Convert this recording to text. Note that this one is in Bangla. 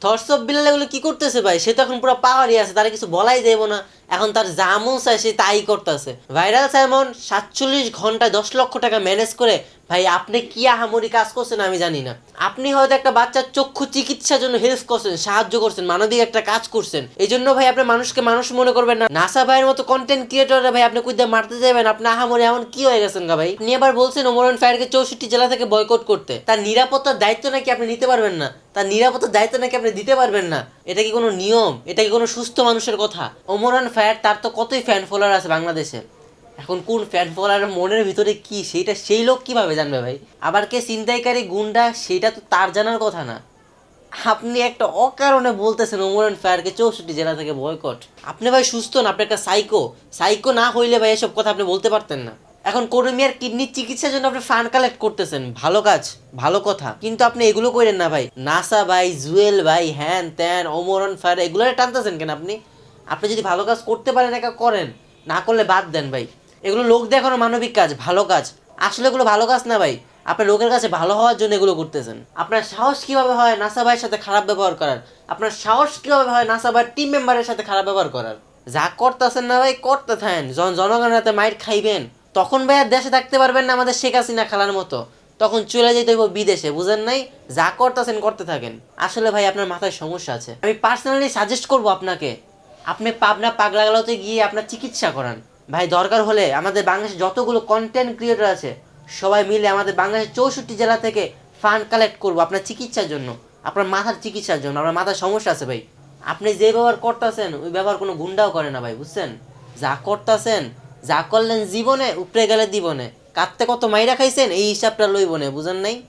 থটস অফ বিল্লাল এগুলো কি করতেছে ভাই? সে তো এখন পুরো পাওয়ারই আছে, তার কিছু বলাই যাইব না। এখন তার যা মন চায় সে তাই করতেছে। ভাইরাল সাইমন 47 ঘন্টায় 10 লক্ষ টাকা ম্যানেজ করে, ভাই আপনি কি আহামরি কাজ করছেন আমি জানি না। আপনি হয়তো একটা বাচ্চার চক্ষু চিকিৎসার জন্য হেল্প করছেন, সাহায্য করছেন, মানবিক একটা কাজ করছেন। এই জন্য ভাই আপনি মানুষকে মানুষ মনে করবেন না। নাসা ভাইয়ের মতো কন্টেন্ট ক্রিয়েটররা ভাই আপনি কুইদা মারতে যাবেন, আপনি আহামরি এমন কি হয়ে গেছেন গা ভাই? আপনি এবার বলছেন ওমরান ফায়ারকে 64 জেলা থেকে বয়কট করতে। তার নিরাপত্তার দায়িত্ব নাকি আপনি নিতে পারবেন না? তার নিরাপত্তার দায়িত্ব নাকি আপনি দিতে পারবেন না? এটা কি কোনো নিয়ম? এটা কি কোনো সুস্থ মানুষের কথা? ওমরান ফায়ার তার তো কতই ফ্যান ফলোয়ার আছে বাংলাদেশে। এখন কোন ফ্যান ফলোয়ারের মনের ভিতরে কি সেটা সেই লোক কিভাবে জানবে ভাই? আবার কে ছিনতাইকারী গুন্ডা সেটা তো তার জানার কথা না। আপনি একটা অকারণে বলতেছেন ওমরান ফায়ারকে 64 জেলা থেকে বয়কট। আপনি ভাই সুস্থ না? আপনি একটা সাইকো। সাইকো না হইলে ভাই এসব কথা আপনি বলতে পারতেন না। এখন কর্মীর কিডনির চিকিৎসার জন্য আপনি ফান্ড কালেক্ট করতেছেন, ভালো কাজ, ভালো কথা, কিন্তু আপনি এগুলো করেন না ভাই। নাসা ভাই, জুয়েল ভাই, হ্যান ত্যান, ওমরান ফায়ার এগুলো টানতেছেন কেন আপনি? আপনি যদি ভালো কাজ করতে পারেন একা করেন, না করলে বাদ দেন ভাই। এগুলো লোক দেখানো মানবিক কাজ, ভালো কাজ। আসলে এগুলো ভালো কাজ না ভাই। আপনি লোকের কাছে ভালো হওয়ার জন্য এগুলো করতেছেন। আপনার সাহস কিভাবে হয় নাসা ভাইয়ের সাথে খারাপ ব্যবহার করার? আপনার সাহস কিভাবে হয় নাসা ভাইয়ের টিম মেম্বারের সাথে খারাপ ব্যবহার করার? যা করতেছেন না ভাই করতে থাকেন। যখন জনগণের হাতে মাইর খাইবেন তখন ভাই আর দেশে থাকতে পারবেন না আমাদের শেখ হাসিনা খালার মতো। তখন চলে যেতে হইব বিদেশে, বুঝেন নাই? যা করতেছেন করতে থাকেন। আসলে ভাই আপনার মাথায় সমস্যা আছে। আমি পার্সোনালি সাজেস্ট করবো আপনাকে, আপনি পাবনা পাগলাগালাতে গিয়ে আপনার চিকিৎসা করান ভাই। দরকার হলে আমাদের বাংলাদেশে যতগুলো কন্টেন্ট ক্রিয়েটর আছে সবাই মিলে আমাদের বাংলাদেশের 64 জেলা থেকে ফান্ড কালেক্ট করবো আপনার চিকিৎসার জন্য, আপনার মাথার চিকিৎসার জন্য। আপনার মাথার সমস্যা আছে ভাই। আপনি যে ব্যবহার করতেছেন ওই ব্যবহার কোনো গুন্ডাও করে না ভাই, বুঝছেন? যা করতেছেন, যা করলেন জীবনে উপরে গেলে দিবনে, কাঁদতে কত মাইরা খাইছেন এই হিসাবটা লইবনে, বুঝেন নাই?